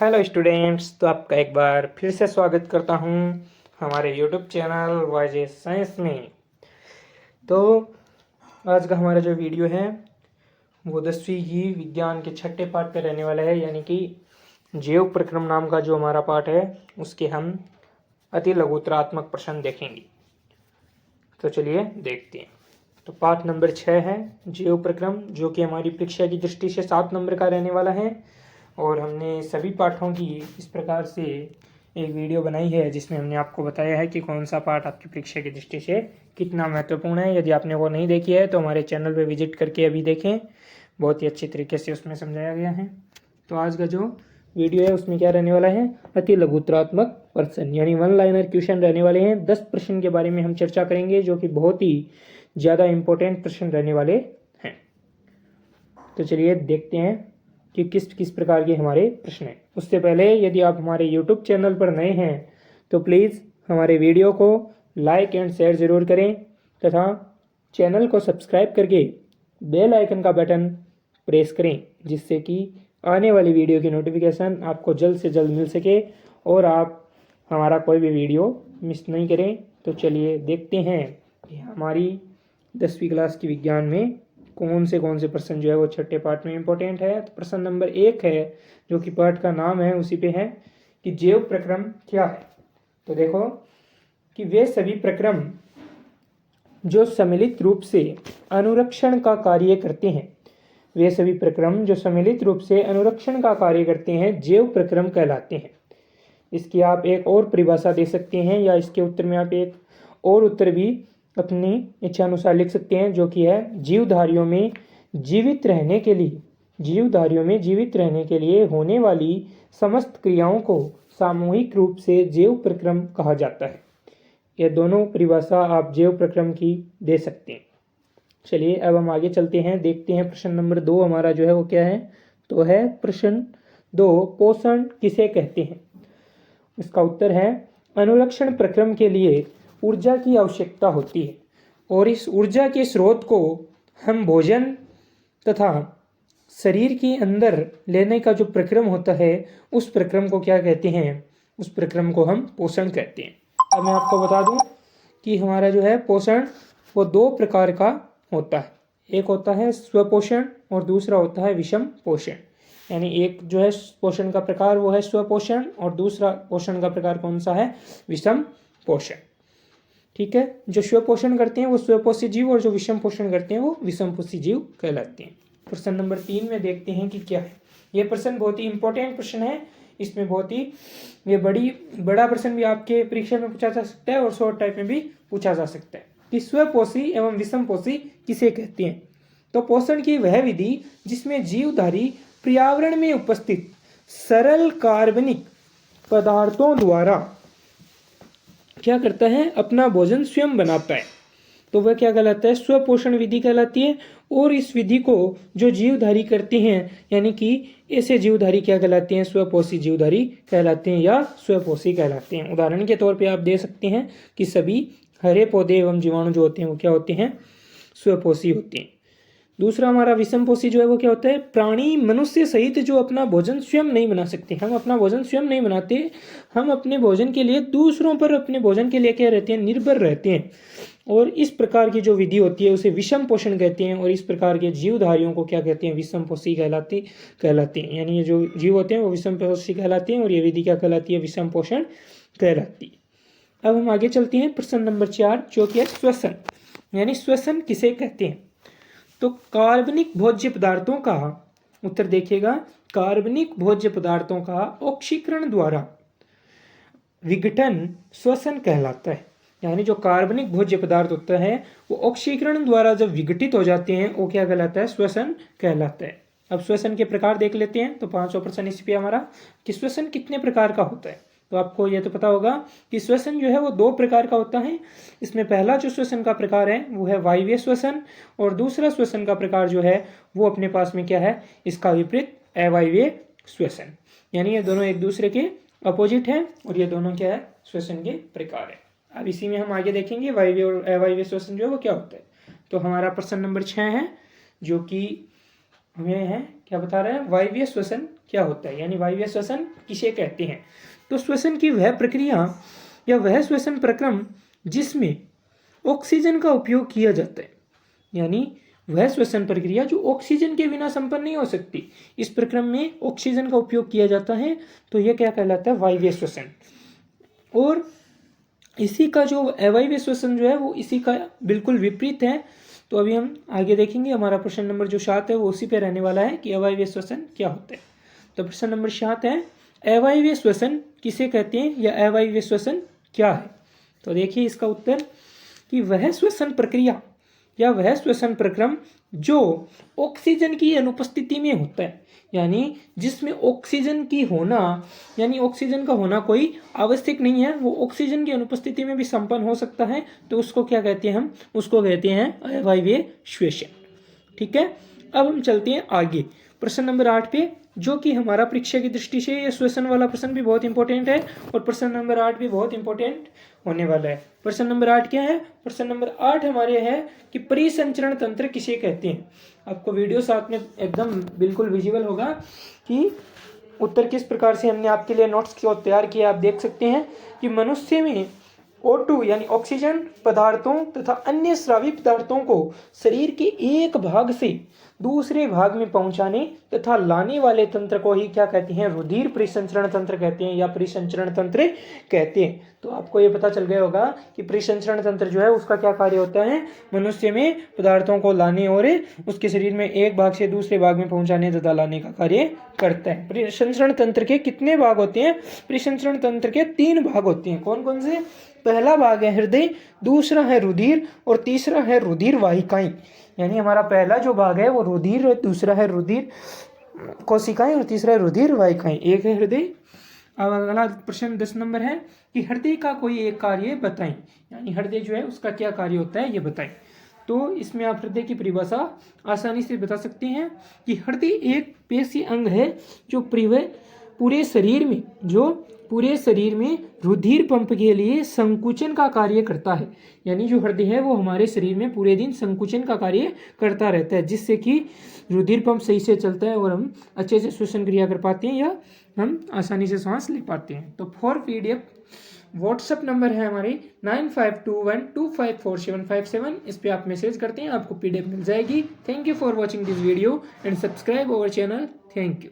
Hello students, तो आपका एक बार फिर से स्वागत करता हूं हमारे यूट्यूब चैनल वाईजे साइंस में। तो आज का हमारा जो वीडियो है वो 10वीं की विज्ञान के छठे पाठ पे रहने वाला है, यानी कि जैव प्रक्रम नाम का जो हमारा पाठ है उसके हम अति लघुतरात्मक प्रश्न देखेंगे। तो चलिए देखते हैं। तो पाठ नंबर 6 है जैव प्रक्रम, जो कि हमारी परीक्षा की दृष्टि से 7 नंबर का रहने वाला है। और हमने सभी पाठों की इस प्रकार से एक वीडियो बनाई है जिसमें हमने आपको बताया है कि कौन सा पाठ आपकी परीक्षा की दृष्टि से कितना महत्वपूर्ण है। यदि आपने वो नहीं देखी है तो हमारे चैनल पर विजिट करके अभी देखें, बहुत ही अच्छी तरीके से उसमें समझाया गया है। तो आज का जो वीडियो है उसमें क्या रहने वाला है, अति लघुतरात्मक प्रश्न यानी 1 लाइनर क्वेश्चन रहने वाले हैं। 10 प्रश्न के बारे में हम चर्चा करेंगे जो कि बहुत ही ज़्यादा इम्पोर्टेंट प्रश्न रहने वाले हैं। तो चलिए देखते हैं कि किस किस प्रकार के हमारे प्रश्न हैं। उससे पहले यदि आप हमारे YouTube चैनल पर नए हैं तो प्लीज़ हमारे वीडियो को लाइक एंड शेयर ज़रूर करें तथा चैनल को सब्सक्राइब करके बेल आइकन का बटन प्रेस करें, जिससे कि आने वाली वीडियो की नोटिफिकेशन आपको जल्द से जल्द मिल सके और आप हमारा कोई भी वीडियो मिस नहीं करें। तो चलिए देखते हैं कि हमारी 10वीं क्लास की विज्ञान में कौन से प्रश्न जो है वो छठे पाठ में इंपॉर्टेंट है। तो प्रश्न नंबर 1 है, जो कि पाठ का नाम है उसी पे है कि जैव प्रक्रम क्या है। तो देखो कि वे सभी प्रक्रम जो सम्मिलित रूप से अनुरक्षण का कार्य करते हैं, वे सभी प्रक्रम जो सम्मिलित रूप से अनुरक्षण का कार्य करते हैं जैव प्रक्रम कहलाते हैं। इसकी आप एक और परिभाषा दे सकते हैं या इसके उत्तर में आप एक और उत्तर भी अपनी इच्छा अनुसार लिख सकते हैं, जो कि है जीवधारियों में जीवित रहने के लिए होने वाली समस्त क्रियाओं को सामूहिक रूप से जैव प्रक्रम कहा जाता है। ये दोनों परिभाषा आप जैव प्रक्रम की दे सकते हैं। चलिए अब हम आगे चलते हैं, देखते हैं प्रश्न नंबर 2 हमारा जो है वो क्या है। तो है प्रश्न 2, पोषण किसे कहते हैं। इसका उत्तर है अनुरक्षण प्रक्रम के लिए ऊर्जा की आवश्यकता होती है और इस ऊर्जा के स्रोत को हम भोजन तथा शरीर के अंदर लेने का जो प्रक्रम होता है उस प्रक्रम को क्या कहते हैं, उस प्रक्रम को हम पोषण कहते हैं। अब मैं आपको बता दूं कि हमारा जो है पोषण वो 2 प्रकार का होता है। एक होता है स्वपोषण और दूसरा होता है विषम पोषण। यानी एक जो है पोषण का प्रकार वो है स्वपोषण और दूसरा पोषण का प्रकार कौन सा है, विषम पोषण। ठीक है, जो स्वपोषण करते हैं वो स्वपोषी जीव और जो विषम पोषण करते हैं वो विषमपोषी जीव कहलाते हैं। प्रश्न नंबर 3 में देखते हैं कि क्या है। यह प्रश्न बहुत ही इंपॉर्टेंट प्रश्न है। इसमें बहुत ही ये बड़ा प्रश्न भी आपके परीक्षा में पूछा जा सकता है और शॉर्ट टाइप में भी पूछा जा सकता है कि स्वपोषी एवं विषमपोषी किसे कहते हैं। तो पोषण की वह विधि जिसमें जीवधारी पर्यावरण में उपस्थित सरल कार्बनिक पदार्थों द्वारा क्या करता है, अपना भोजन स्वयं बनाता है, तो वह क्या कहलाता है, स्वपोषण विधि कहलाती है। और इस विधि को जो जीवधारी करते हैं यानी कि ऐसे जीवधारी क्या कहलाते हैं, स्वपोषी जीवधारी कहलाते हैं या स्वपोषी कहलाते हैं। उदाहरण के तौर पे आप दे सकते हैं कि सभी हरे पौधे एवं जीवाणु जो होते हैं वो क्या होते हैं, स्वपोषी होते हैं। दूसरा हमारा विषमपोषी जो है वो क्या होता है, प्राणी मनुष्य सहित जो अपना भोजन स्वयं नहीं बना सकते। हम अपना भोजन स्वयं नहीं बनाते, हम अपने भोजन के लिए दूसरों पर अपने भोजन के लिए क्या रहते हैं, निर्भर रहते हैं। और इस प्रकार की जो विधि होती है उसे विषम पोषण कहते हैं और इस प्रकार के जीवधारियों को क्या कहते हैं, विषमपोषी कहलाते हैं। यानी ये जो जीव होते हैं वो विषमपोषी कहलाते हैं और ये विधि क्या कहलाती है, विषम पोषण कहलाती है। अब हम आगे चलते हैं प्रश्न नंबर 4, जो कि है श्वसन, यानी श्वसन किसे कहते हैं। तो कार्बनिक भोज्य पदार्थों का उत्तर देखिएगा, कार्बनिक भोज्य पदार्थों का ऑक्सीकरण द्वारा विघटन श्वसन कहलाता है। यानी जो कार्बनिक भोज्य पदार्थ होता है वो ऑक्सीकरण द्वारा जब विघटित हो जाते हैं वो क्या कहलाता है, श्वसन कहलाता है। अब श्वसन के प्रकार देख लेते हैं। तो 5वां प्रश्न इस पे हमारा कि श्वसन कितने प्रकार का होता है। तो आपको यह तो पता होगा कि श्वसन जो है वो 2 प्रकार का होता है। इसमें पहला जो श्वसन का प्रकार है वो है वायवीय श्वसन और दूसरा श्वसन का प्रकार जो है वो अपने पास में क्या है, इसका विपरीत अवायवीय श्वसन। यानी ये दोनों एक दूसरे के अपोजिट है और ये दोनों क्या है, श्वसन के प्रकार है। अब इसी में हम आगे देखेंगे वायवीय और अवायवीय श्वसन जो है वो क्या होता है। तो हमारा प्रश्न नंबर 6 है, जो कि हमें है क्या बता रहा है, वायवीय श्वसन क्या होता है, यानी वायवीय श्वसन किसे कहते हैं। तो श्वसन की वह प्रक्रिया या वह श्वसन प्रक्रम जिसमें ऑक्सीजन का उपयोग किया जाता है, यानी वह श्वसन प्रक्रिया जो ऑक्सीजन के बिना संपन्न नहीं हो सकती, इस प्रक्रम में ऑक्सीजन का उपयोग किया जाता है, तो यह क्या कहलाता है, वायवीय श्वसन। और इसी का जो अवायवीय श्वसन जो है वो इसी का बिल्कुल विपरीत है। तो अभी हम आगे देखेंगे, हमारा प्रश्न नंबर जो 7 है वो उसी पे रहने वाला है कि अवायवीय श्वसन क्या होता है। तो प्रश्न नंबर 7 है, अवायवीय श्वसन किसे कहते हैं या अवायवीय श्वसन क्या है। तो देखिए इसका उत्तर कि वह श्वसन प्रक्रिया या वह श्वसन प्रक्रम जो ऑक्सीजन की अनुपस्थिति में होता है, यानी जिसमें ऑक्सीजन की होना, यानी ऑक्सीजन का होना कोई आवश्यक नहीं है, वो ऑक्सीजन की अनुपस्थिति में भी संपन्न हो सकता है, तो उसको क्या कहते हैं, हम उसको कहते हैं अवायवीय श्वसन। ठीक है, अब हम चलते हैं आगे प्रश्न नंबर 8 पे, जो कि हमारा परीक्षा की दृष्टि से ये श्वसन वाला प्रश्न भी बहुत इंपॉर्टेंट है और प्रश्न नंबर 8 भी बहुत इंपॉर्टेंट होने वाला है। प्रश्न नंबर 8 क्या है, प्रश्न नंबर 8 हमारे है कि परिसंचरण तंत्र किसे कहते हैं। आपको वीडियो साथ में एकदम बिल्कुल विजिबल होगा कि उत्तर किस प्रकार से हमने आपके लिए नोट्स को तैयार किया। आप देख सकते हैं कि मनुष्य में O2 यानी ऑक्सीजन पदार्थों तथा अन्य स्रावी पदार्थों को शरीर के एक भाग से दूसरे भाग में पहुंचाने तथा लाने वाले तंत्र को ही क्या कहते हैं, रुधिर परिसंचरण तंत्र कहते हैं या परिसंचरण तंत्र कहते हैं। तो आपको ये पता चल गया होगा कि परिसंचरण तंत्र जो है उसका क्या कार्य होता है, मनुष्य में पदार्थों को लाने और उसके शरीर में एक भाग से दूसरे भाग में पहुंचाने तथा लाने का कार्य करता है। परिसंचरण तंत्र के कितने भाग होते हैं, परिसंचरण तंत्र के 3 भाग होते हैं। कौन कौन से, पहला भाग है हृदय, दूसरा है रुधिर और तीसरा है रुधिर वाहिकाएं। यानी हमारा पहला जो भाग है वो रुधिर, दूसरा है रुधिर कोशिकाएं और तीसरा है रुधिर वाहिकाएं, एक है हृदय। अब अगला प्रश्न 10 नंबर है कि हृदय का कोई एक कार्य बताएं, यानी हृदय जो है उसका क्या कार्य होता है ये बताएं। तो इसमें आप हृदय की परिभाषा आसानी से बता सकते हैं कि हृदय एक पेशीय अंग है जो पूरे शरीर में रुधिर पंप के लिए संकुचन का कार्य करता है। यानी जो हृदय है वो हमारे शरीर में पूरे दिन संकुचन का कार्य करता रहता है, जिससे कि रुधिर पंप सही से चलता है और हम अच्छे से श्वसन क्रिया कर पाते हैं या हम आसानी से सांस ले पाते हैं। तो फॉर PDF व्हाट्सएप नंबर है हमारे 9521254757, इस पे आप मैसेज करते हैं, आपको PDF मिल जाएगी। Thank you for watching this video and subscribe our channel. Thank you.